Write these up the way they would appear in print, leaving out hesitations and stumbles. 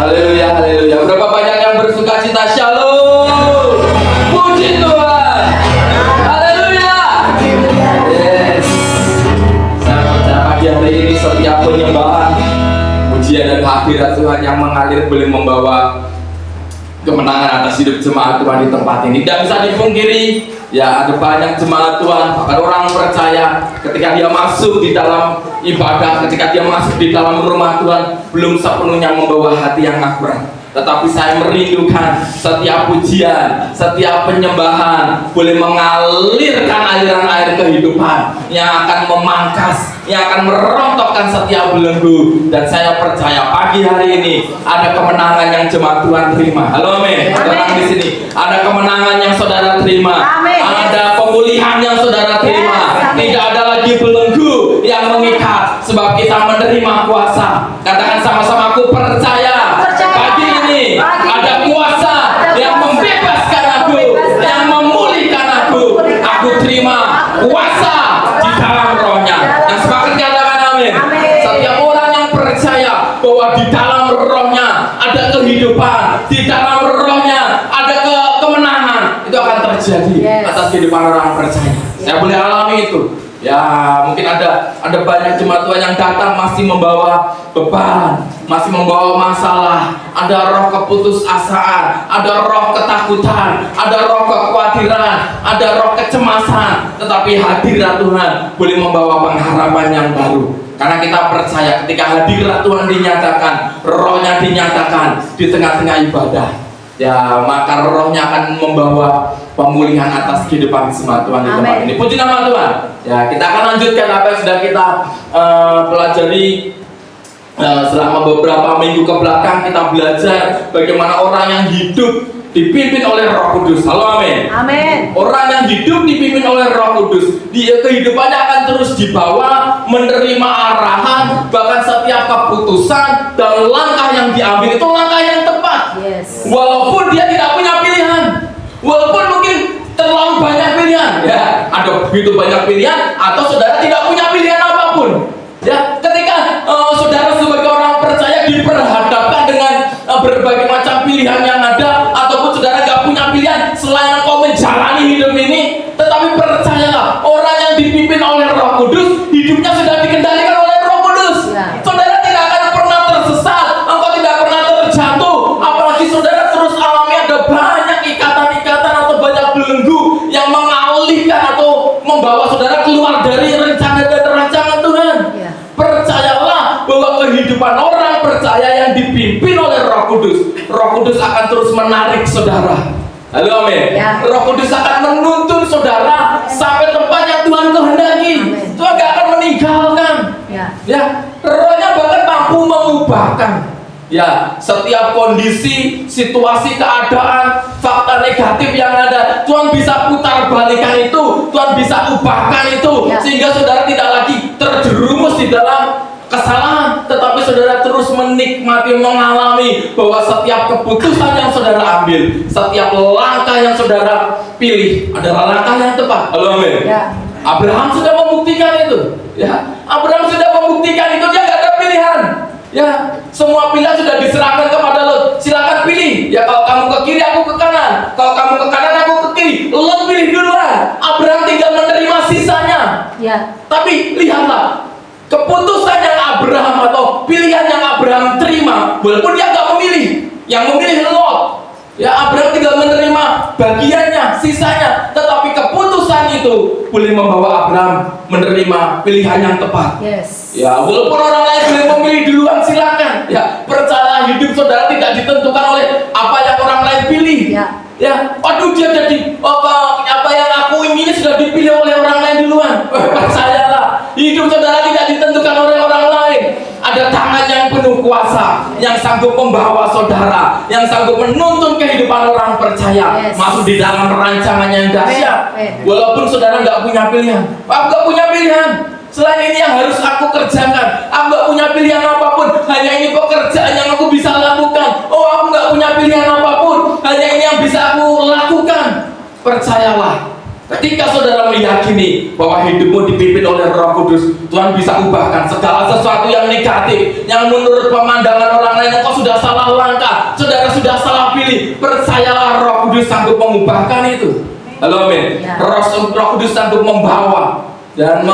Haleluya, haleluya. Berapa banyak yang bersuka cita? Shalom. Puji Tuhan. Haleluya. Yes. Saya percaya pagi hari ini setiap penyembahan, pujian dan hadirat Tuhan yang mengalir boleh membawa kemenangan atas hidup jemaat Tuhan di tempat ini. Tidak bisa dipungkiri, ya ada banyak jemaat Tuhan, bahkan orang percaya ketika dia masuk di dalam ibadah, ketika dia masuk di dalam rumah Tuhan, belum sepenuhnya membawa hati yang akurat. Tetapi saya merindukan setiap pujian, setiap penyembahan boleh mengalirkan aliran air kehidupan yang akan memangkas, yang akan merontokkan setiap belenggu. Dan saya percaya pagi hari ini ada kemenangan yang jemaat Tuhan terima. Halo, amin. Orang di sini ada kemenangan yang saudara terima. Amin. Ada pemulihan yang saudara terima. Tidak ada lagi belenggu yang mengikat, sebab kita menerima kuasa. Katakan sama-sama, aku percaya. Pagi ini ada kuasa yang membebaskan aku, yang memulihkan aku. Aku terima kuasa di dalam rohnya. Yang sepakat katakan amin. Setiap orang yang percaya bahwa di dalam rohnya ada kehidupan, di dalam rohnya ada kemenangan, itu akan terjadi atas kehidupan orang percaya. Saya boleh alami itu. Ya, mungkin ada banyak jemaat Tuhan yang datang masih membawa beban, masih membawa masalah, ada roh keputusasaan, ada roh ketakutan, ada roh kekhawatiran, ada roh kecemasan. Tetapi hadirat Tuhan boleh membawa pengharapan yang baru. Karena kita percaya ketika hadirat Tuhan dinyatakan, rohnya dinyatakan di tengah-tengah ibadah, ya maka rohnya akan membawa pemulihan atas kehidupan semua Tuhan di tempat ini. Puji nama Tuhan. Ya, kita akan lanjutkan apa yang sudah kita pelajari selama beberapa minggu ke belakang. Kita belajar bagaimana orang yang hidup dipimpin oleh Roh Kudus. Halo, amin. Amin. Orang yang hidup dipimpin oleh Roh Kudus, dia kehidupannya akan terus dibawa, menerima arahan, bahkan setiap keputusan dan langkah yang diambil itu langkah yang tepat. Yes. Walaupun dia tidak punya pilihan, walaupun mungkin terlalu banyak pilihan, ya ada begitu banyak pilihan, atau saudara tidak punya pilihan apapun. Ya, ketika saudara sebagai orang percaya diperhadapkan dengan berbagai macam pilihan yang ada, ataupun saudara nggak punya pilihan selain engkau menjalani hidup ini, tetapi percayalah, orang yang dipimpin oleh Roh Kudus, hidupnya sudah dikendalikan oleh Roh Kudus. Ya. Saudara tidak akan pernah tersesat, engkau tidak pernah terjatuh, apalagi saudara terus alami ada banyak ikatan-ikatan atau banyak belenggu yang mengalihkan atau membawa saudara keluar dari rencana dan rancangan Tuhan. Ya. Percayalah bahwa kehidupan orang percaya yang dipimpin oleh Roh Kudus, Roh Kudus akan terus menarik saudara. Halo, amin. Ya. Roh Kudus akan menuntun saudara sampai tempat yang Tuhan kehendaki. Tuhan gak akan meninggalkan. Ya, rohnya bahkan mampu mengubahkan. Ya, setiap kondisi, situasi, keadaan, fakta negatif yang ada, Tuhan bisa putar balikan itu, Tuhan bisa ubahkan itu, sehingga saudara tidak lagi terjerumus di dalam kesalahan, tetapi saudara terus menikmati, mengalami bahwa setiap keputusan yang saudara ambil, setiap langkah yang saudara pilih adalah langkah yang tepat. Halo, amin. Ya. Abraham sudah membuktikan itu. Ya, Abraham sudah membuktikan itu, dia gak ada pilihan. Ya, semua pilihan sudah diserahkan kepada Lot. Silakan pilih. Ya, kalau kamu ke kiri, aku ke kanan. Kalau kamu ke kanan, aku ke kiri. Lot pilih duluan. Abraham tinggal menerima sisanya. Ya. Tapi lihatlah, keputusan yang Abraham atau pilihan yang Abraham terima, walaupun dia nggak memilih, yang memilih Lot. Ya, Abraham tinggal menerima bagiannya, sisanya. Tetapi keputusan itu boleh membawa Abraham menerima pilihan yang tepat. Yes. Ya, walaupun orang lain boleh memilih duluan, silakan. Ya, percaya hidup saudara tidak ditentukan oleh apa yang orang lain pilih. Ya. Ya, aduh dia jadi apa yang aku ingini sudah dipilih oleh orang lain duluan. Percayalah, hidup saudara tidak ditentukan oleh orang lain. Ada tangan yang penuh kuasa, yang sanggup membawa saudara, yang sanggup menuntun kehidupan orang percaya masuk di dalam rancangan yang dahsyat. Walaupun saudara nggak punya pilihan, aku nggak punya pilihan. Selain ini yang harus aku kerjakan, aku nggak punya pilihan apapun. Hanya ini pekerjaan yang aku bisa lakukan. Oh, aku nggak punya pilihan apapun. Hanya ini yang bisa aku lakukan. Percayalah, ketika saudara meyakini bahwa hidupmu dipimpin oleh Roh Kudus, Tuhan bisa ubahkan segala sesuatu yang negatif, yang menurut pemandangan orang lain engkau sudah salah langkah. ini, percayalah Roh Kudus sanggup mengubahkan itu. Halo amin. Roh Kudus sanggup membawa dan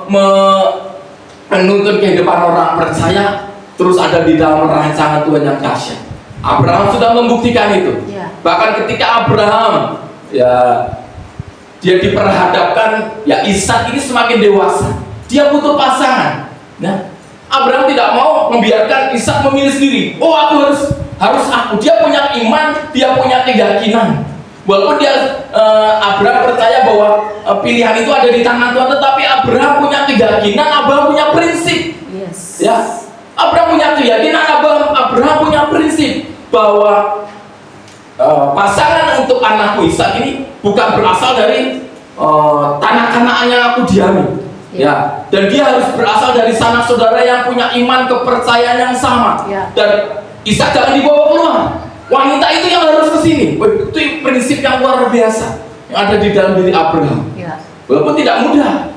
menuntun kehidupan orang percaya terus ada di dalam rancangan Tuhan yang dahsyat. Abraham sudah membuktikan itu. Bahkan ketika Abraham dia diperhadapkan, Ishak ini semakin dewasa, dia butuh pasangan. Nah, Abraham tidak mau membiarkan Ishak memilih sendiri. Oh, aku harus aku. Dia punya iman, dia punya keyakinan. Walaupun Abraham percaya bahwa pilihan itu ada di tangan Tuhan, tetapi Abraham punya keyakinan, Abraham punya prinsip. Abraham punya keyakinan, Abraham punya prinsip bahwa pasangan untuk anakku Ishak ini bukan berasal dari tanah Kanaan yang aku diami. Dan dia harus berasal dari sanak saudara yang punya iman kepercayaan yang sama. Dan Ishak jangan dibawa keluar. Wanita itu yang harus kesini. Itu prinsip yang luar biasa yang ada di dalam diri Abraham. Walaupun tidak mudah.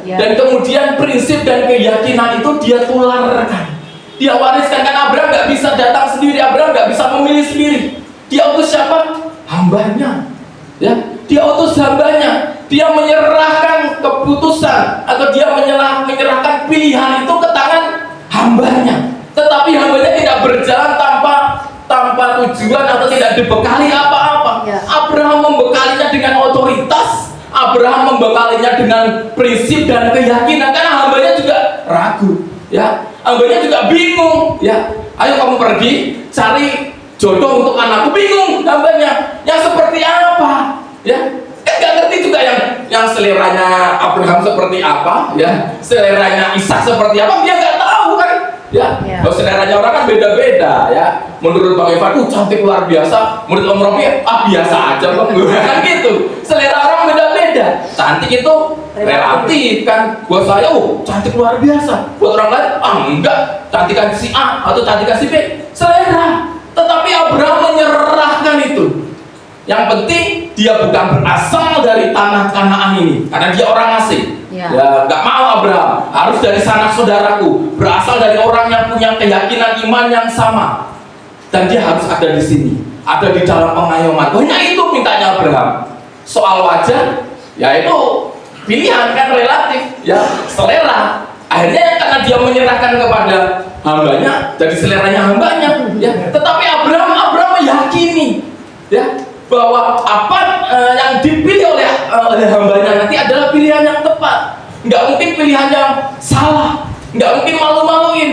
Dan kemudian prinsip dan keyakinan itu dia tularkan. Dia wariskan, kan Abraham nggak bisa datang sendiri, Abraham nggak bisa memilih sendiri. Dia utus siapa? Hambanya. Dia utus hambanya. Dia menyerahkan keputusan atau dia menyerahkan pilihan itu ke tangan hambanya. Tetapi hambanya tidak berjalan tanpa tujuan atau tidak dibekali apa-apa. Abraham membekalinya dengan otoritas. Abraham membekalinya dengan prinsip dan keyakinan, karena hambanya juga ragu. Hambanya juga bingung. Ayo kamu pergi cari jodoh untuk anakku. Bingung hambanya. Yang seperti apa? Nggak ngerti juga yang seleranya Abraham seperti apa, seleranya Ishak seperti apa, dia nggak tahu kan. Kalau seleranya orang kan beda-beda. Menurut Bang Evan, cantik luar biasa. Menurut Om Romi, biasa aja Bang. Kan gitu. Selera orang beda-beda. Cantik itu relatif kan. Buat saya, cantik luar biasa. Buat orang lain, enggak. Cantikan si A atau cantikan si B, selera. Tetapi Abraham menyerahkan itu. Yang penting dia bukan berasal dari tanah Kanaan ini, karena dia orang asing. Nggak mau Abraham, harus dari sanak saudaraku, berasal dari orang yang punya keyakinan iman yang sama, dan dia harus ada di sini, ada di dalam pengayoman. Banyak itu mintanya Abraham. Soal wajah, itu pilihan kan relatif, selera. Akhirnya karena dia menyerahkan kepada hambanya, jadi seleranya hambanya. Tetapi Abraham meyakini, bahwa apa yang dipilih oleh hambanya nanti adalah pilihan yang tepat. Nggak mungkin pilihan yang salah, nggak mungkin malu-maluin.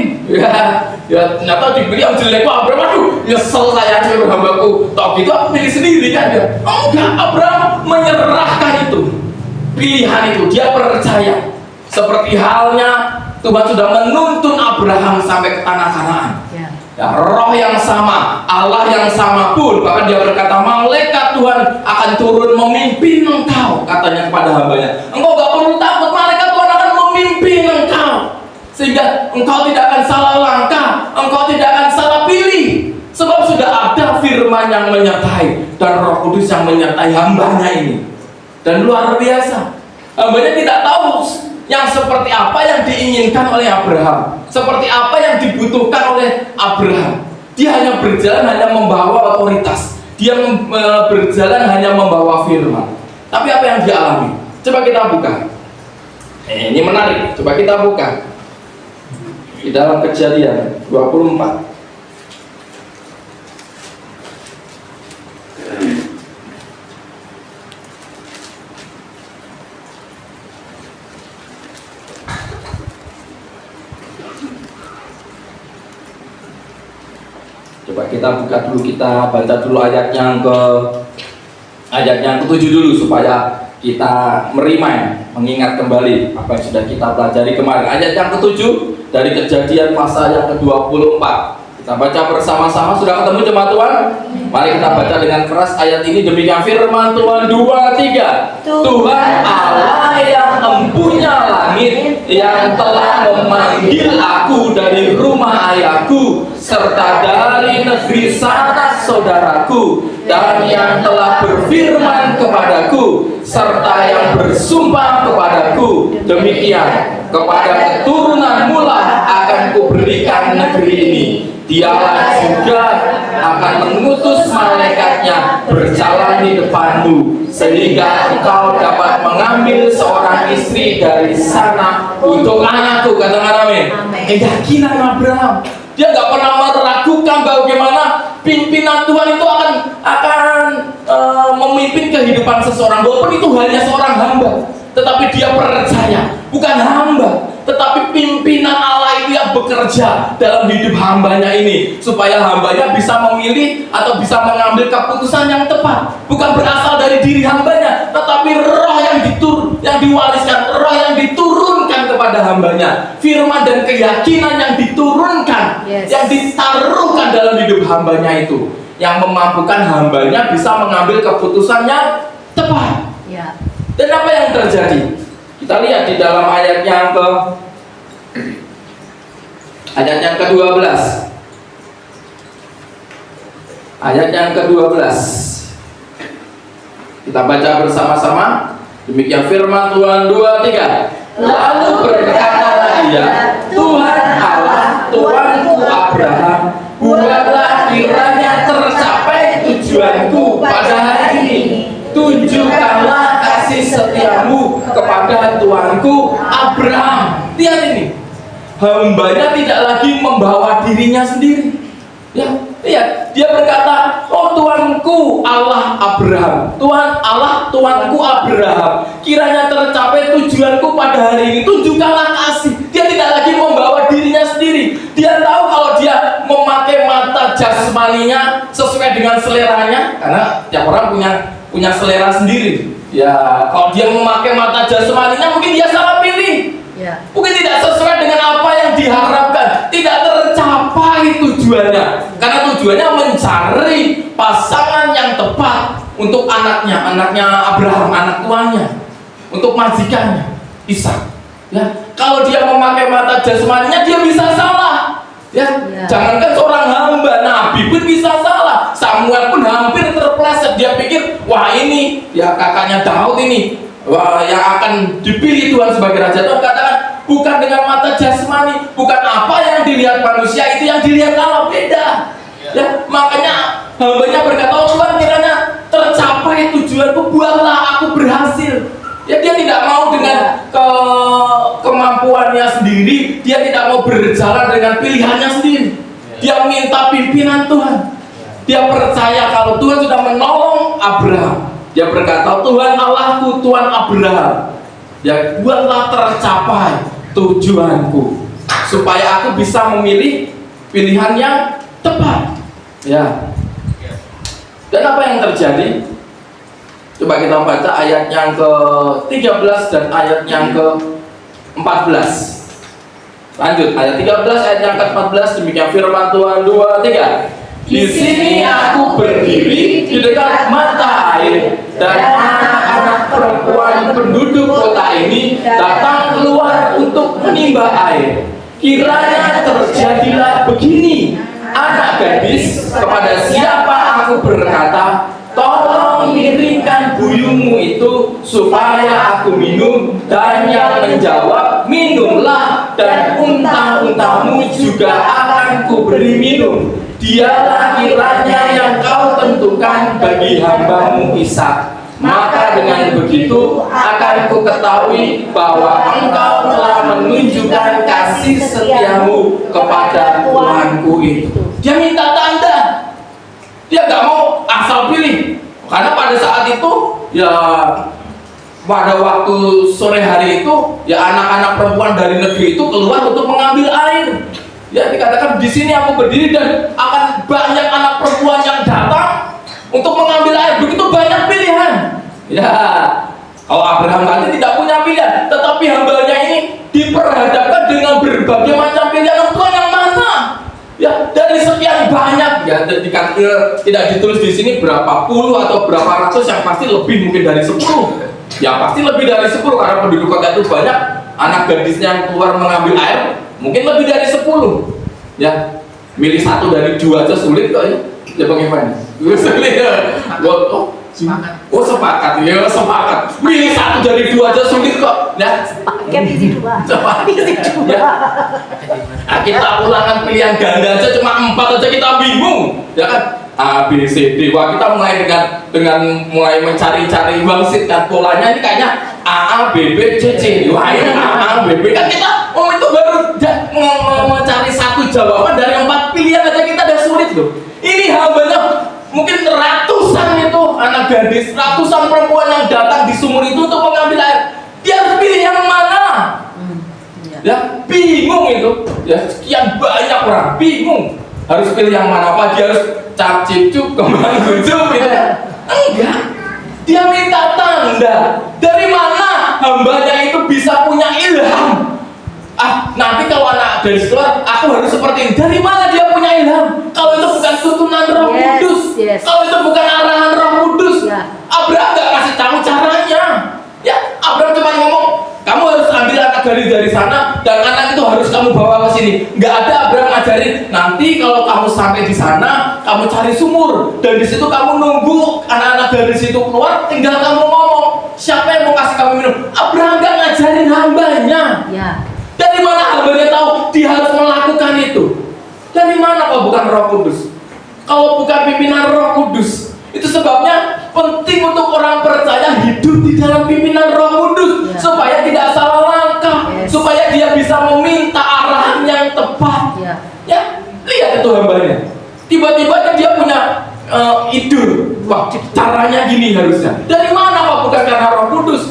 Ternyata dipilih yang jelek. Abraham, aduh nyesel saya suruh hambaku. Toh gitu aku pilih sendiri kan. Enggak, Abraham menyerahkan itu, pilihan itu. Dia percaya. Seperti halnya Tuhan sudah menuntun Abraham sampai ke tanah Kanaan. Roh yang sama, Allah yang sama pun, bahkan dia berkata, malaikat Tuhan akan turun memimpin engkau, katanya kepada hambanya. Engkau gak perlu takut, malaikat Tuhan akan memimpin engkau, sehingga engkau tidak akan salah langkah, engkau tidak akan salah pilih, sebab sudah ada firman yang menyertai dan Roh Kudus yang menyertai hambanya ini. Dan luar biasa, hambanya tidak tahu yang seperti apa yang diinginkan oleh Abraham, seperti apa yang dibutuhkan oleh Abraham. Dia hanya berjalan, hanya membawa otoritas. Dia berjalan hanya membawa firman. Tapi apa yang dia alami? Coba kita buka. Ini menarik. Coba kita buka di dalam Kejadian 24. Coba kita buka dulu, kita baca dulu ayat yang ke-7 dulu supaya kita merimain, mengingat kembali apa yang sudah kita pelajari kemarin. Ayat yang ke-7 dari Kejadian pasal yang ke-24. Kita baca bersama-sama. Sudah ketemu jemaat Tuhan? Mari kita baca dengan keras ayat ini. Demikian firman Tuhan. 2, 3. Tuhan Allah yang empunya langit, yang telah memanggil aku dari rumah ayahku serta dari negeri sanak saudaraku, dan yang telah berfirman kepadaku serta yang bersumpah kepadaku, demikian kepada keturunanmu lah akan kuberikan negeri ini. Dialah juga akan mengutus malaikat berjalan di depanmu, sehingga engkau dapat mengambil seorang istri dari sana untuk anakku. Katakan amin. Keyakinan Abraham, dia nggak pernah meragukan bagaimana pimpinan Tuhan itu akan memimpin kehidupan seseorang, walaupun itu hanya seorang hamba, tetapi dia percaya bukan hamba, tetapi pimpinan Allah itu yang bekerja dalam hidup hambanya ini, supaya hambanya bisa memilih atau bisa mengambil keputusan yang tepat, bukan berasal dari diri hambanya, tetapi roh yang diwariskan, roh yang diturunkan kepada hambanya, firman dan keyakinan yang diturunkan, yang ditaruhkan dalam hidup hambanya itu, yang memampukan hambanya bisa mengambil keputusan yang tepat. Dan apa yang terjadi? Kita lihat di dalam ayat yang ke-12. Ayat yang ke-12. Kita baca bersama-sama. Demikian firman Tuhan 2, 3. Lalu berkatalah ia, Tuhan Allah, Tuhanku Abraham, buatlah kiranya tercapai tujuanku pada hari ini. Tunjukkanlah kasih setiamu kepada Tuanku Abraham. Lihat ini, hambanya tidak lagi membawa dirinya sendiri. Ya, lihat, dia berkata, oh Tuanku Allah Abraham, Tuhan Allah Tuanku Abraham, kiranya tercapai tujuanku pada hari ini. Tunjukkanlah kasih. Dia tidak lagi membawa dirinya sendiri. Dia tahu kalau dia memakai mata jasmaninya sesuai dengan seleranya, karena tiap orang punya selera sendiri. Ya, kalau dia memakai mata jasmaninya, mungkin dia salah pilih. Mungkin tidak sesuai dengan apa yang diharapkan, tidak tercapai tujuannya, karena tujuannya mencari pasangan yang tepat untuk anaknya Abraham, anak tuannya, untuk majikannya Ishak. Ya, kalau dia memakai mata jasmaninya, dia bisa salah. Ya, jangankan seorang hamba, nabi pun bisa salah. Samuel pun hampir terpleset. Dia pikir, wah ini ya kakaknya Daud ini, wah yang akan dipilih Tuhan sebagai raja. Tuhan katakan, bukan dengan mata jasmani, bukan apa yang dilihat manusia itu yang dilihat Allah, beda. Ya, makanya hambanya berkata, oh Tuhan, kiranya tercapai tujuanku, buatlah aku berhasil. Ya, dia tidak mau dengan kemampuannya sendiri, dia tidak mau berjalan dengan pilihannya sendiri. Dia minta pimpinan Tuhan. Dia percaya kalau Tuhan sudah menolong Abraham. Dia berkata, Tuhan Allahku, Tuhan Abraham, ya buatlah tercapai tujuanku, supaya aku bisa memilih pilihan yang tepat. Ya. Dan apa yang terjadi? Coba kita baca ayat yang ke-13 dan ayat yang ke-14. Lanjut, ayat 13, ayat yang ke-14. Demikian firman Tuhan 2, 3. Di sini aku berdiri di dekat mata air, dan anak-anak perempuan penduduk kota ini datang keluar untuk menimba air. Kiranya terjadilah begini, anak gadis, kepada siapa aku berkata, tolong miringkan buyungmu itu supaya aku minum, dan yang menjawab, minumlah, dan unta-untamu juga akan kuberi minum. Dialah kiranya yang kau tentukan bagi hambamu Ishak. Maka dengan begitu akan ku ketahui bahwa engkau telah menunjukkan kasih setiamu kepada Tuanku itu. Dia minta tanda. Dia gak mau asal pilih, karena pada saat itu ya pada waktu sore hari itu ya anak-anak perempuan dari negeri itu keluar untuk mengambil air. Ya, dikatakan di sini aku berdiri dan akan banyak anak perempuan yang datang untuk mengambil air. Begitu banyak pilihan. Ya, kalau Abraham tadi tidak punya pilihan, tetapi hambanya ini diperhadapkan dengan berbagai macam pilihan. Tuhan yang mana? Ya, dari sekian banyak, ya tidak ditulis di sini berapa puluh atau berapa ratus, yang pasti lebih mungkin dari 10. Ya pasti lebih dari 10, karena penduduk kota itu banyak. Anak gadisnya yang keluar mengambil air mungkin lebih dari 10. Ya, milih satu dari 2 aja sulit kok ya. Ya bagaimana? Sulit ya. Sepakat. Ya sepakat. Milih satu dari 2 aja sulit kok. Ya. Pakai isi 2. Coba. Isi 2. Ya. Nah, kita ulangan pilihan ganda aja cuma 4 aja kita bingung. Ya kan? A B C D. Wah, kita mulai dengan mulai mencari-cari wangsit kan, polanya ini kayaknya A B B C C. Wah, ini A B B kan kita itu baru mencari satu jawaban dari 4 pilihan aja kita udah sulit loh. Ini hambanya mungkin ratusan itu anak gadis, ratusan perempuan yang datang di sumur itu untuk mengambil air. Dia harus pilih yang mana? Ya, bingung itu. Ya, sekian banyak orang bingung. Harus pilih yang mana? Apa dia harus cap cip-cup kembang gucup gitu? Enggak. Dia minta tanda. Dari mana hambanya itu bisa punya ilham? Nanti kalau anak gadis keluar, aku harus seperti ini. Dari mana dia punya ilham? Kalau itu bukan tuntunan Roh Kudus, kalau itu bukan arahan Roh Kudus, Abraham nggak kasih tahu caranya. Ya, Abraham cuma ngomong, kamu harus ambil anak gadis dari sana dan anak itu harus kamu bawa ke sini. Nggak ada Abraham ngajarin. Nanti kalau kamu sampai di sana, kamu cari sumur dan di situ kamu nunggu anak-anak gadis itu keluar. Tinggal kamu ngomong, siapa yang mau kasih kamu minum? Abraham nggak ngajarin hambanya. Ya. Dari mana hambanya tahu dia harus melakukan itu? Dari mana kalau bukan Roh Kudus? Kalau bukan pimpinan Roh Kudus, itu sebabnya penting untuk orang percaya hidup di dalam pimpinan Roh Kudus, supaya tidak salah langkah, supaya dia bisa meminta arahan yang tepat. Ya, lihat itu hambanya. Tiba-tiba dia punya ide, wah caranya gini harusnya. Dari mana kok bukan karena Roh Kudus?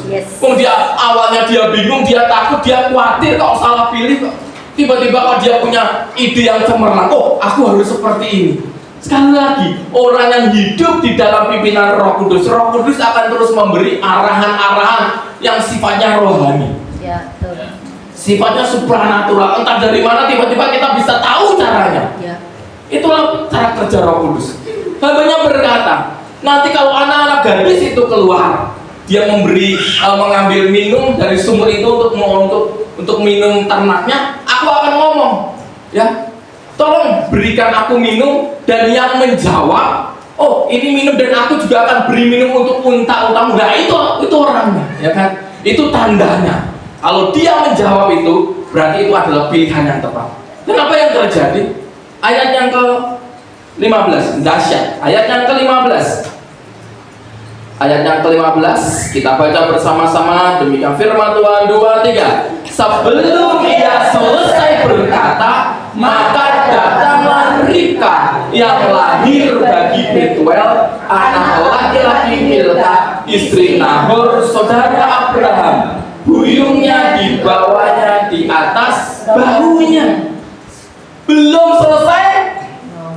Dia awalnya dia bingung, dia takut, dia khawatir kalau salah pilih kok. Tiba-tiba kok dia punya ide yang cemerlang, oh aku harus seperti ini. Sekali lagi, orang yang hidup di dalam pimpinan Roh Kudus akan terus memberi arahan-arahan yang sifatnya rohani. Sifatnya supranatural. Entah dari mana tiba-tiba kita bisa tahu caranya. Itulah cara kerja Roh Kudus. Hambanya berkata, nanti kalau anak-anak gadis itu keluar, dia mengambil minum dari sumur itu untuk minum ternaknya, aku akan ngomong, ya, tolong berikan aku minum, dan yang menjawab, oh ini minum dan aku juga akan beri minum untuk unta-untamu. Nah itu orangnya, ya kan? Itu tandanya. Kalau dia menjawab itu, berarti itu adalah pilihan yang tepat. Dan apa yang terjadi? Ayat yang ke-15, dahsyat. Ayat yang ke-15. Ayat yang ke-15 kita baca bersama-sama. Demikian firman Tuhan. 2, 3. Sebelum ia selesai berkata, maka datanglah Ribka yang lahir bagi Betuel, anak laki-laki Milka, istri Nahor, saudara Abraham. Buyungnya dibawanya di atas bahunya. Belum selesai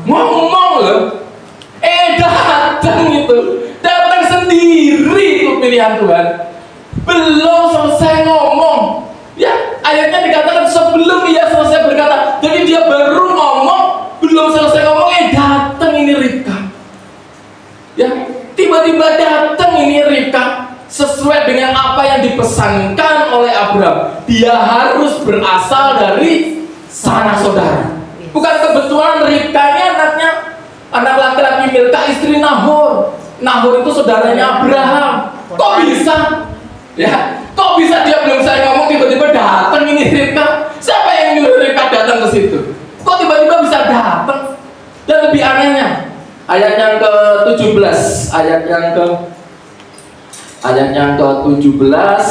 ngomong loh, datang sendiri itu pilihan Tuhan. Belum selesai ngomong, ya ayatnya dikatakan sebelum ia selesai berkata. Jadi dia baru ngomong, belum selesai ngomong, datang ini Ribka. Ya, tiba-tiba datang ini Ribka. Sesuai dengan apa yang dipesankan oleh Abraham, dia harus berasal dari sanak saudara. Bukan kebetulan Ribka ini anak laki-laki Milka, istri Nahor. Nahor itu saudaranya Abraham. Kok bisa? Ya, kok bisa dia belum saya ngomong tiba-tiba datang ini Ribka? Siapa yang nyuruh Ribka datang ke situ? Kok tiba-tiba bisa datang? Dan lebih anehnya, ayat yang ke-17, ayat yang ke-17,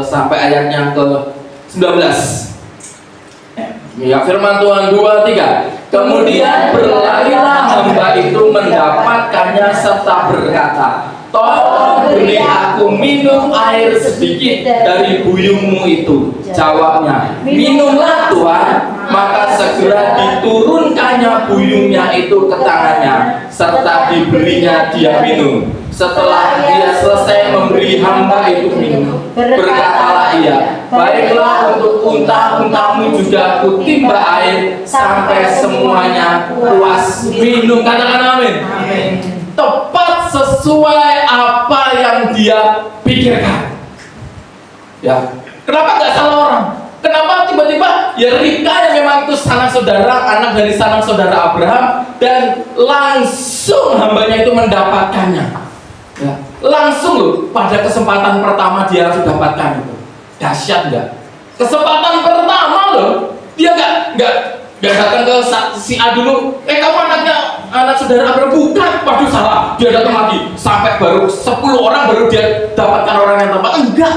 sampai ayat yang ke-19. Ya, firman Tuhan 2, 3. Kemudian berlarilah hamba itu mendapatkannya serta berkata, tolong beri aku minum air sedikit dari buyungmu itu. Jawabnya, minumlah Tuhan. Maka segera diturunkannya buyungnya itu ke tangannya, serta diberinya dia minum. Setelah dia selesai memberi hamba itu minum, berkatalah ia, baiklah, untuk unta-untamu juga kutimba air sampai semuanya puas minum. Katakan amin. Tepat sesuai apa yang dia pikirkan. Ya, kenapa nggak salah orang? Kenapa tiba-tiba ya Ribka yang memang itu sanak saudara, anak dari sanak saudara Abraham, dan langsung hambanya itu mendapatkannya. Ya, langsung loh, pada kesempatan pertama dia harus dapatkan itu. Dahsyat nggak? Kesempatan pertama loh, dia nggak datang ke si A dulu. Kamu anaknya anak saudara Abraham? Bukan. Waduh, salah. Dia datang lagi sampai baru 10 orang baru dia dapatkan orang yang tepat. Enggak.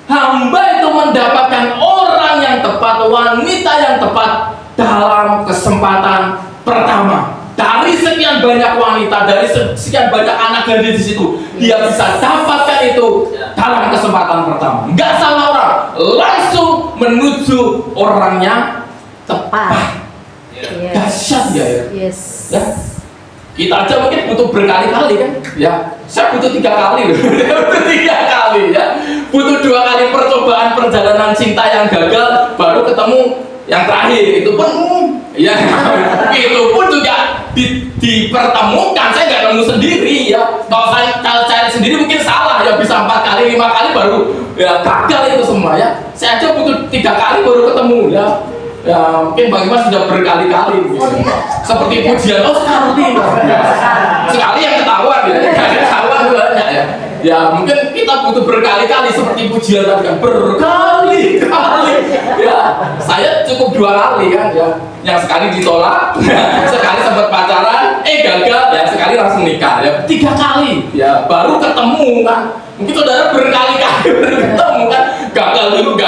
Hamba itu mendapatkan orang yang tepat, wanita yang tepat dalam kesempatan pertama. Dari sekian banyak wanita, dari sekian banyak anak gadis di situ, dia bisa dapatkan itu dalam kesempatan pertama. Enggak salah orang, langsung menuju orangnya tepat. Dahsyat ya. Yes. Ya. Kita aja mungkin butuh berkali-kali kan? Ya, saya butuh 3 kali loh. Butuh 3 kali ya. Butuh 2 kali percobaan perjalanan cinta yang gagal, baru ketemu yang terakhir. Itu pun ya, itu pun juga dipertemukan. Saya nggak nemu sendiri ya. Kalau saya cari sendiri mungkin salah ya, bisa 4 kali, 5 kali baru ya gagal itu semua ya. Saya aja butuh 3 kali baru ketemu ya. Ya mungkin Bang Imas sudah berkali-kali gitu. Seperti pujian, oh sekali yang ketahuan gitu. Ketahuan banyak ya. Ya mungkin kita butuh berkali-kali seperti pujian tadi kan, berkali-kali. Ya saya cukup 2 kali kan ya. Yang sekali ditolak, sekali sempat pacaran, gagal ya, sekali langsung nikah ya. 3 kali ya baru ketemu kan. Mungkin saudara berkali-kali baru ketemu kan, gagal dulu.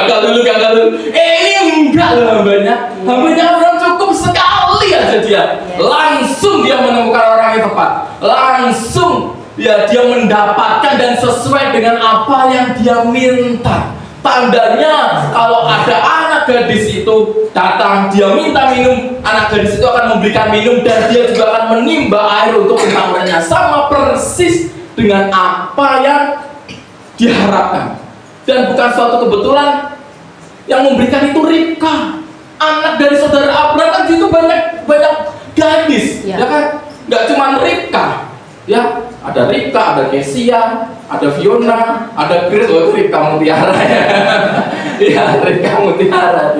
Ini enggak loh hambanya Abraham cukup sekali aja dia, langsung dia menemukan orang yang tepat, langsung ya dia mendapatkan dan sesuai dengan apa yang dia minta. Tandanya kalau ada anak gadis itu datang, dia minta minum, anak gadis itu akan memberikan minum dan dia juga akan menimba air untuk kenaunannya, sama persis dengan apa yang diharapkan. Dan bukan suatu kebetulan yang memberikan itu Ribka, anak dari saudara Abraham. Kan itu banyak gadis ya kan, nggak cuma Ribka ya, ada Ribka, ada Kesia, ada Fiona, ada Grace. Oh itu Ribka Mutiara ya. Ya Ribka Mutiara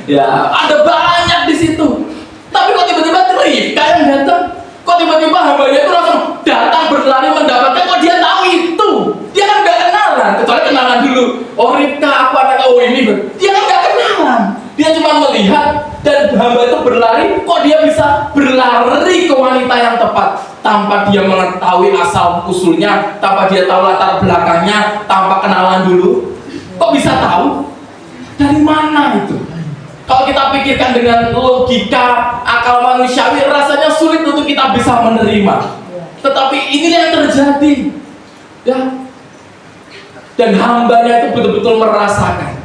ya ada banyak di situ. Tapi kok tiba-tiba Ribka yang datang, kok tiba-tiba hambanya itu langsung datang berlari mendapatkan. Kok dia tahu itu? Dia kan nggak kenalan, kecuali kenalan dulu. Oh Ribka, aku anak ini. Dia kan nggak kenalan. Dia cuma melihat dan hamba itu berlari. Kok dia bisa berlari ke wanita yang tepat tanpa dia mengetahui asal usulnya, tanpa dia tahu latar belakangnya, tanpa kenalan dulu? Kok bisa tahu? Dari mana itu? Kalau kita pikirkan dengan logika akal manusiawi, rasanya sulit untuk kita bisa menerima. Tetapi ini yang terjadi ya. Dan hambanya itu betul-betul merasakan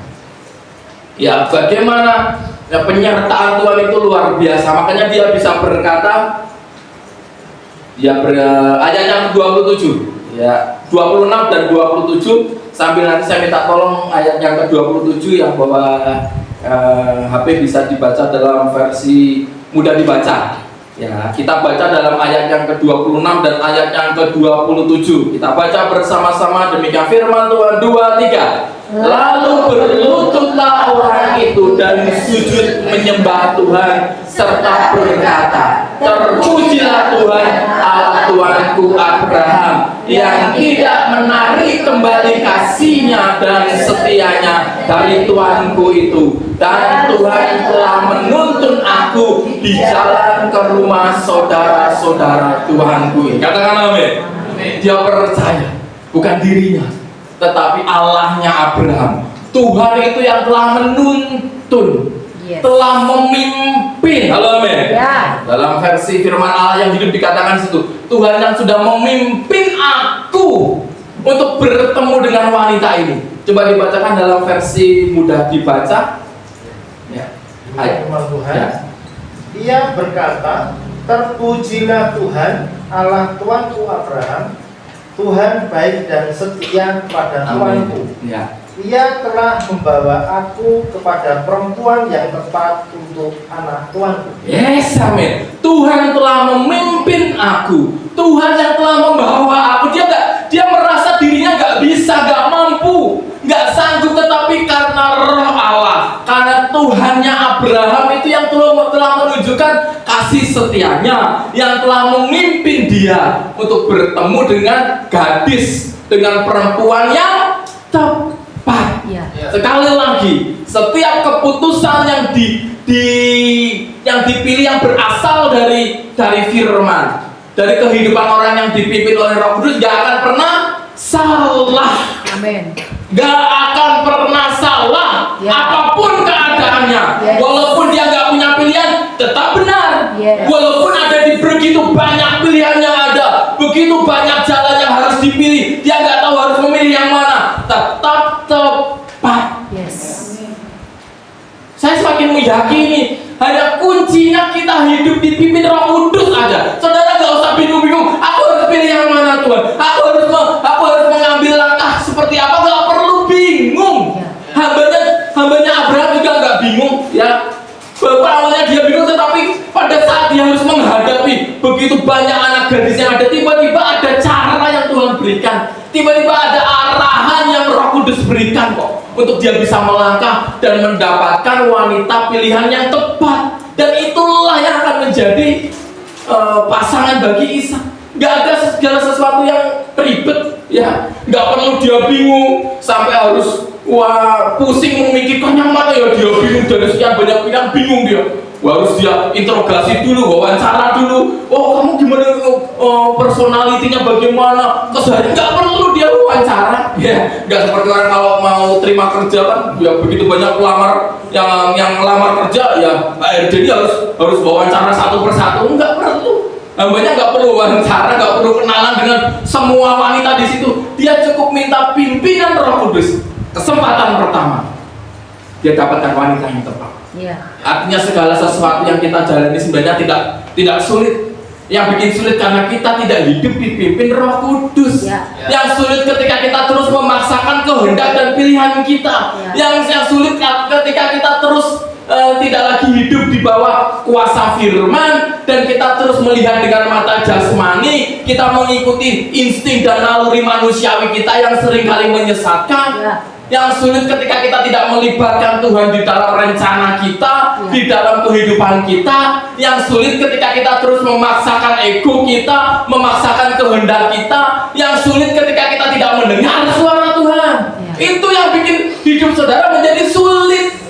ya bagaimana ya, penyertaan Tuhan itu luar biasa. Makanya dia bisa berkata ya, ayat yang 27 ya, 26 dan 27, sambil nanti saya minta tolong ayat yang ke-27 yang bawa HP bisa dibaca dalam versi mudah dibaca ya. Kita baca dalam ayat yang ke-26 dan ayat yang ke-27. Kita baca bersama-sama, demikian firman Tuhan. 2, 3. Lalu berlututlah orang itu dan sujud menyembah Tuhan serta berkata, terpujilah Tuhan Allah Tuanku Abraham yang tidak menarik kembali kasihnya dan setianya dari Tuanku itu, dan Tuhan telah menuntun aku di jalan ke rumah saudara-saudara Tuhanku. Katakan amin. Dia percaya bukan dirinya tetapi Allahnya Abraham. Tuhan itu yang telah menuntun, telah memimpin. Halo amin. Dalam versi firman Allah yang hidup dikatakan situ, Tuhan yang sudah memimpin aku untuk bertemu dengan wanita ini. Coba dibacakan dalam versi mudah dibaca ya. Firman Tuhan ya. Ia berkata, terpujilah Tuhan Allah Tuanku Abraham, Tuhan baik dan setia pada tuanku. Ya. Ia telah membawa aku kepada perempuan yang tepat untuk anak tuanku. Yes, amin. Tuhan telah memimpin aku. Tuhan yang telah membawa aku. Dia merasa dirinya nggak bisa, nggak mampu, nggak sanggup, tetapi karena Roh Allah, karena Tuhannya Abraham itu yang telah menunjukkan kasih setianya, yang telah memimpin dia untuk bertemu dengan gadis, dengan perempuan yang tepat. Sekali lagi, setiap keputusan yang yang dipilih yang berasal dari firman, dari kehidupan orang yang dipimpin oleh Roh Kudus, gak akan pernah salah. Amin. Gak akan pernah salah, Ya. apapun keadaannya. Yes. Walaupun dia gak punya pilihan, tetap benar. Yes. Walaupun ada di begitu banyak pilihan yang ada, begitu banyak jalan yang harus dipilih, dia gak tahu harus memilih yang mana, tetap tepat. Yes. Saya semakin meyakini hanya kuncinya kita hidup dipimpin Roh Kudus aja. Saudara gak usah bingung-bingung, aku harus pilih yang mana Tuhan, aku harus mengambil langkah seperti apa. Gak perlu bingung. Hambanya Abraham juga gak bingung ya. Bapak awalnya dia bingung, tetapi pada saat dia harus menghadapi begitu banyak anak gadis yang ada, tiba-tiba ada cara yang Tuhan berikan, tiba-tiba ada arahan yang Roh Kudus berikan kok, untuk dia bisa melangkah dan mendapatkan wanita pilihan yang tepat. Dan itulah yang akan menjadi pasangan bagi Ishak. Gak ada segala sesuatu yang ribet ya, gak perlu dia bingung sampai harus pusing memikirkan yang mana ya, dia bingung dari sekian banyak pilihan, bingung dia. Harus dia interogasi dulu, wawancara dulu. Oh, kamu gimana, personalitinya bagaimana, keseharian, nggak perlu dia wawancara ya. Nggak seperti orang kalau mau terima kerja kan ya, begitu banyak pelamar yang melamar kerja ya, jadi harus wawancara satu persatu. Nggak perlu. Hambanya nggak perlu wawancara, nggak perlu kenalan dengan semua wanita di situ. Dia cukup minta pimpinan Roh Kudus. Kesempatan pertama dia dapatkan wanita yang tepat. Iya. Artinya segala sesuatu yang kita jalani sebenarnya tidak sulit. Yang bikin sulit karena kita tidak hidup dipimpin Roh Kudus. Ya. Yang sulit ketika kita terus memaksakan kehendak dan pilihan kita. Ya. Yang sulit ketika kita terus tidak lagi hidup di bawah kuasa firman, dan kita terus melihat dengan mata jasmani, kita mengikuti insting dan naluri manusiawi kita yang seringkali menyesatkan. Ya. Yang sulit ketika kita tidak melibatkan Tuhan di dalam rencana kita, Ya. di dalam kehidupan kita. Yang sulit ketika kita terus memaksakan ego kita, memaksakan kehendak kita. Yang sulit ketika kita tidak mendengar suara Tuhan. Ya. Itu yang bikin hidup saudara menjadi sulit.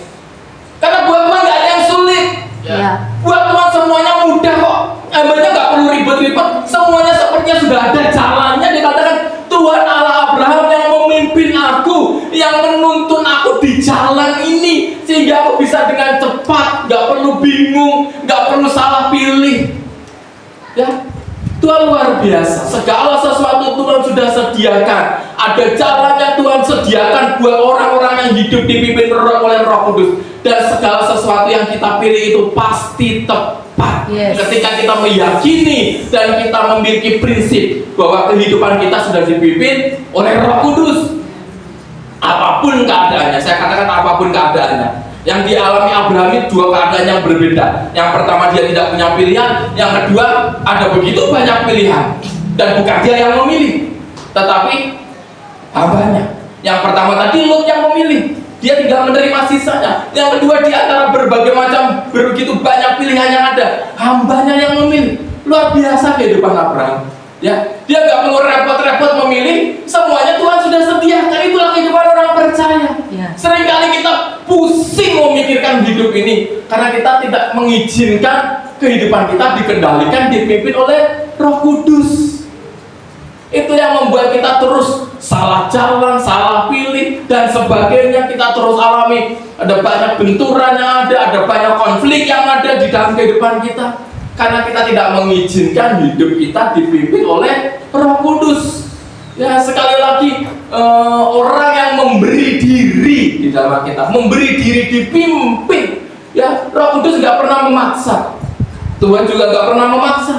Karena buat Tuhan gak ada yang sulit. Ya. Buat Tuhan semuanya mudah kok. Hambanya gak perlu ribet-ribet. Semuanya sepertinya sudah ada jalannya. Dikatakan Tuhan Allah Abraham yang memimpin aku, yang menuntun aku di jalan ini, sehingga aku bisa dengan cepat, gak perlu bingung, gak perlu salah pilih. Ya, Tuhan luar biasa. Segala sesuatu Tuhan sudah sediakan. Ada jalan yang Tuhan sediakan buat orang-orang yang hidup dipimpin oleh Roh Kudus. Dan segala sesuatu yang kita pilih itu pasti tepat. Yes. Ketika kita meyakini dan kita memiliki prinsip bahwa kehidupan kita sudah dipimpin oleh Roh Kudus. Apapun keadaannya, saya katakan apapun keadaannya. Yang dialami Abraham itu dua keadaan yang berbeda. Yang pertama dia tidak punya pilihan, yang kedua ada begitu banyak pilihan, dan bukan dia yang memilih, tetapi hambanya. Yang pertama tadi Lot yang memilih, dia tinggal menerima sisanya. Yang kedua di antara berbagai macam begitu banyak pilihan yang ada, hambanya yang memilih. Luar biasa kehidupan Abraham. Ya, dia gak perlu repot-repot memilih, semuanya Tuhan sudah sediakan. Itulah kehidupan orang percaya. Ya. Seringkali kita pusing memikirkan hidup ini karena kita tidak mengizinkan kehidupan kita dikendalikan, dipimpin oleh Roh Kudus. Itu yang membuat kita terus salah jalan, salah pilih, dan sebagainya. Kita terus alami, ada banyak benturan yang ada banyak konflik yang ada di dalam kehidupan kita. Karena kita tidak mengizinkan hidup kita dipimpin oleh Roh Kudus. Ya, sekali lagi orang yang memberi diri di dalam kita, memberi diri dipimpin. Ya, Roh Kudus nggak pernah memaksa. Tuhan juga nggak pernah memaksa.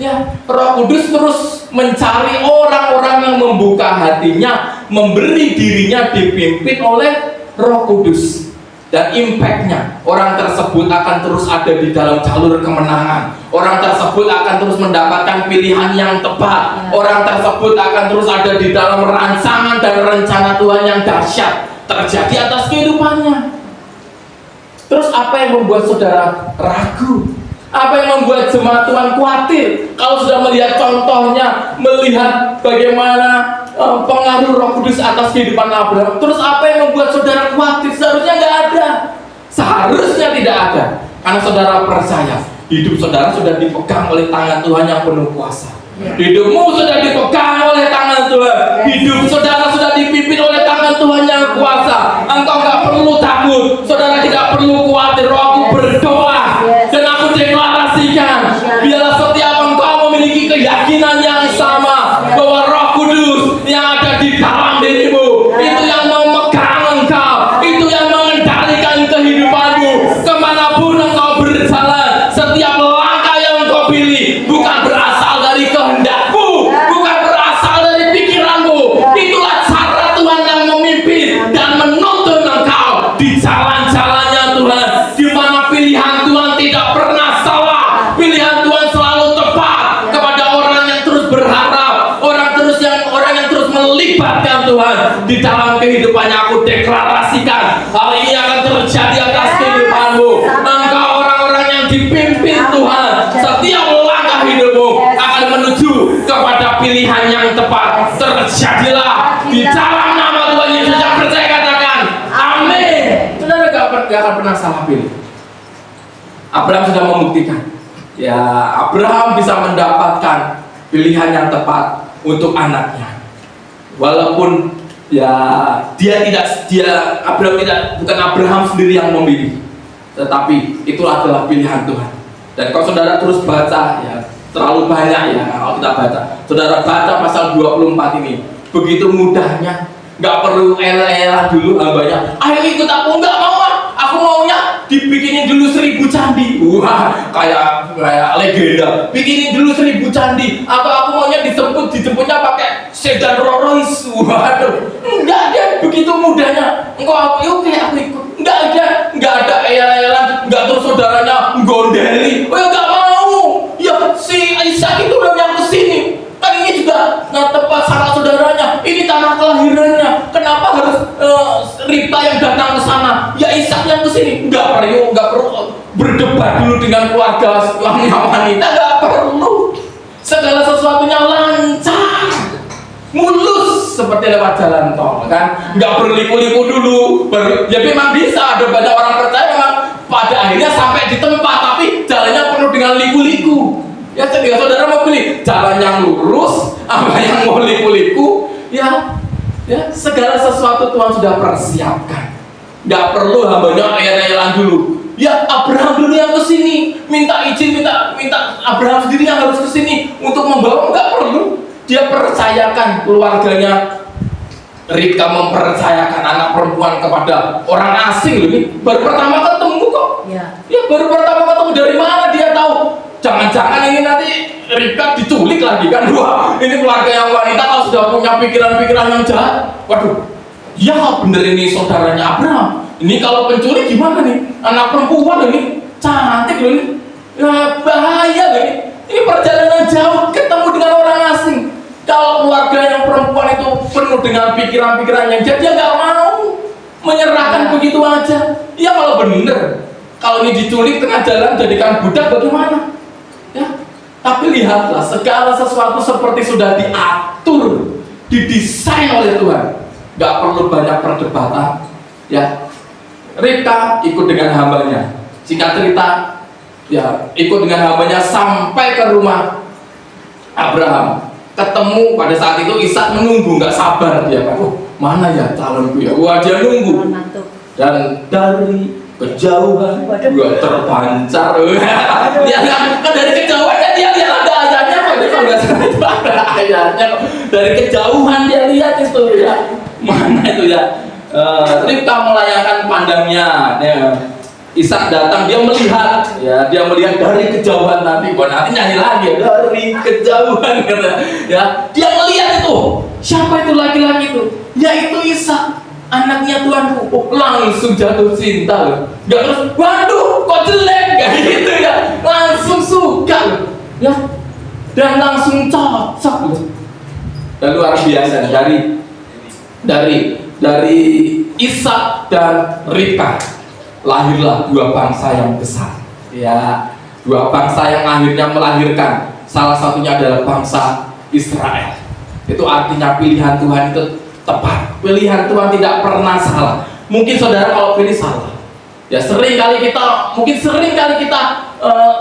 Ya, Roh Kudus terus mencari orang-orang yang membuka hatinya, memberi dirinya dipimpin oleh Roh Kudus. Dan impactnya, orang tersebut akan terus ada di dalam jalur kemenangan. Orang tersebut akan terus mendapatkan pilihan yang tepat. Orang tersebut akan terus ada di dalam rancangan dan rencana Tuhan yang dahsyat terjadi atas kehidupannya. Terus apa yang membuat saudara ragu? Apa yang membuat jemaat Tuhan khawatir kalau sudah melihat contohnya, melihat bagaimana pengaruh Roh Kudus atas kehidupan Abraham? Terus apa yang membuat saudara khawatir? Seharusnya nggak ada. Seharusnya tidak ada. Karena saudara percaya, hidup saudara sudah dipegang oleh tangan Tuhan yang penuh kuasa. Hidupmu sudah dipegang oleh tangan Tuhan. Hidup saudara sudah dipimpin oleh tangan Tuhan yang kuasa. Engkau nggak perlu takut, saudara tidak perlu khawatir. Aku berdoa dan aku deklarasikan, biarlah setiap engkau memiliki keyakinan yang sama bahwa Roh Kudus yang ada di dalam dirimu itu yang memegang engkau, itu yang mengendalikan kehidupanmu. Kemanapun engkau berjalan, setiap langkah yang engkau pilih bukan berasal dari kehendakmu, bukan berasal dari pikiranmu. Itulah cara Tuhan yang memimpin dan menuntun engkau di jalan-jalannya Tuhan, di mana pilihan Tuhan tidak pernah salah, pilihan Tuhan selalu tepat kepada orang yang terus berharap, orang yang terus melibatkan Tuhan di dalam kehidupannya. Aku deklarasikan hal ini akan terjadi atas kehidupanmu. Engkau orang-orang yang dipimpin Tuhan, setiap langkah hidupmu akan menuju kepada pilihan yang tepat. Terjadilah di dalam nama Tuhan Yesus. Yang percaya katakan amin. Saudara gak akan pernah salah pilih. Abraham sudah membuktikan, ya, Abraham bisa mendapatkan pilihan yang tepat untuk anaknya. Walaupun ya bukan Abraham sendiri yang memilih, tetapi itulah adalah pilihan Tuhan. Dan kalau saudara terus baca, ya terlalu banyak ya kalau kita baca. Saudara baca pasal 24 ini, begitu mudahnya, nggak perlu ela-ela dulu hambanya. Ayo ikut aku, nggak mau ah. Aku maunya dibikinin dulu 1000 candi. Wah, kayak legenda. Bikinin dulu 1000 candi. Atau aku maunya dijemputnya pakai sedan Rolls Royce. Waduh, enggak ada begitu mudahnya. Engkau oke aku ikut. Enggak ada ela-elan. Enggak terus saudaranya gondeli. Oh ya enggak mau. Ya si Ishak itu udah yang kesini. Kan ini juga tepat salah saudaranya. Ini tanah kelahirannya. Kenapa harus Ribka yang datang ke sana? Ya Ishak yang kesini. Enggak perlu berdebat dulu dengan keluarga wanita. Enggak perlu. Segala sesuatunya lancar, mulus seperti lewat jalan tol, kan? Nggak berliku-liku dulu. Ya memang bisa, ada banyak orang percaya memang pada akhirnya sampai di tempat, tapi jalannya penuh dengan liku-liku. Ya, ketika saudara mau pilih jalan yang lurus, apa yang mau liku-liku, ya segala sesuatu Tuhan sudah persiapkan. Nggak perlu hambanya ela-elan dulu. Ya Abraham dulu yang kesini, minta izin, minta Abraham sendiri yang harus kesini untuk membawa. Nggak perlu. Dia percayakan keluarganya. Ribka mempercayakan anak perempuan kepada orang asing loh. Ini baru pertama ketemu kok. Ya baru pertama ketemu, dari mana dia tahu? Jangan-jangan ini nanti Ribka diculik lagi kan? Wah, ini keluarga yang wanita kalau sudah punya pikiran-pikiran yang jahat. Waduh, ya bener ini saudaranya Abraham. Ini kalau penculik gimana nih? Anak perempuan ini cantik loh ini. Ya bahaya loh ini. Ini perjalanan jauh ketemu dengan orang asing. Kalau keluarga yang perempuan itu penuh dengan pikiran-pikiran yang jahat, dia nggak mau menyerahkan begitu aja. Ya kalau bener, kalau ini diculik tengah jalan jadikan budak bagaimana? Ya, tapi lihatlah segala sesuatu seperti sudah diatur, didesain oleh Tuhan. Nggak perlu banyak perdebatan. Ya. Ribka ikut dengan hambanya. Singkat cerita, ya ikut dengan hambanya sampai ke rumah Abraham. Ketemu pada saat itu Ishak menunggu, nggak sabar dia. Mana ya calonku ya? Wah, dia nunggu. Dan dari kejauhan gua terpancar. Ya kan dari kejauhan dia lihat ada ayatnya kok. Dia nggak sabar ada ayatnya. Dari kejauhan dia lihat itu ya. Mana itu ya? Ribka melayangkan pandangnya. Ya. Ishak datang, dia melihat dari kejauhan tadi. Buat nanti nyanyi lagi dari kejauhan kata. Ya, dia melihat itu. Siapa itu laki-laki itu? Yaitu Ishak, anaknya Tuanku. Langsung jatuh cinta loh. Gak terus, waduh, kok jelek kayak gitu ya. Langsung suka loh. Ya. Dan langsung cocok loh. Dan luar biasa dari Ishak dan Ribka lahirlah dua bangsa yang besar. Ya, dua bangsa yang akhirnya melahirkan, salah satunya adalah bangsa Israel. Itu artinya pilihan Tuhan itu tepat. Pilihan Tuhan tidak pernah salah. Mungkin saudara kalau pilih salah, Ya sering kali kita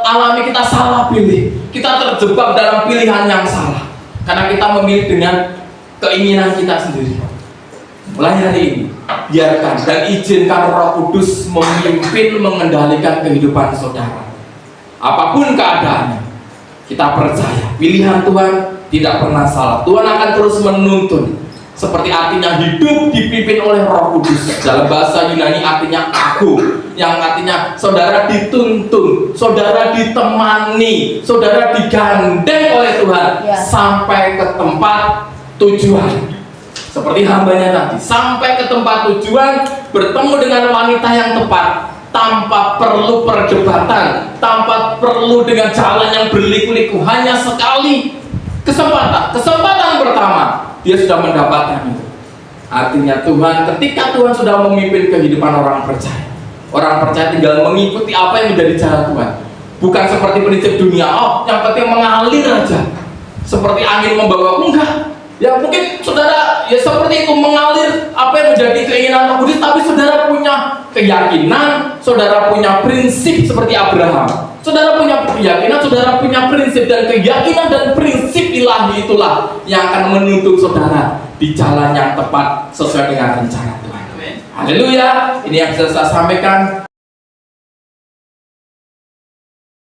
alami kita salah pilih. Kita terjebak dalam pilihan yang salah karena kita memilih dengan keinginan kita sendiri. Mulai hari ini, biarkan dan izinkan Roh Kudus memimpin, mengendalikan kehidupan saudara. Apapun keadaannya, kita percaya pilihan Tuhan tidak pernah salah. Tuhan akan terus menuntun. Seperti artinya hidup dipimpin oleh Roh Kudus. Dalam bahasa Yunani artinya aku, yang artinya saudara dituntun, saudara ditemani, saudara digandeng oleh Tuhan sampai ke tempat tujuan. Seperti hambanya tadi, sampai ke tempat tujuan, bertemu dengan wanita yang tepat, tanpa perlu perdebatan, tanpa perlu dengan jalan yang berliku-liku. Hanya sekali kesempatan pertama, dia sudah mendapatkan itu. Artinya ketika Tuhan sudah memimpin kehidupan orang percaya tinggal mengikuti apa yang menjadi cara Tuhan. Bukan seperti prinsip dunia, yang penting mengalir aja, seperti angin membawa. Enggak. Ya mungkin saudara ya seperti itu, mengalir apa yang menjadi keinginan Roh Kudus, tapi saudara punya keyakinan, saudara punya prinsip seperti Abraham. Saudara punya keyakinan, saudara punya prinsip, dan keyakinan dan prinsip ilahi itulah yang akan menuntun saudara di jalan yang tepat sesuai dengan rencana Tuhan. Haleluya. Ini yang bisa saya sampaikan.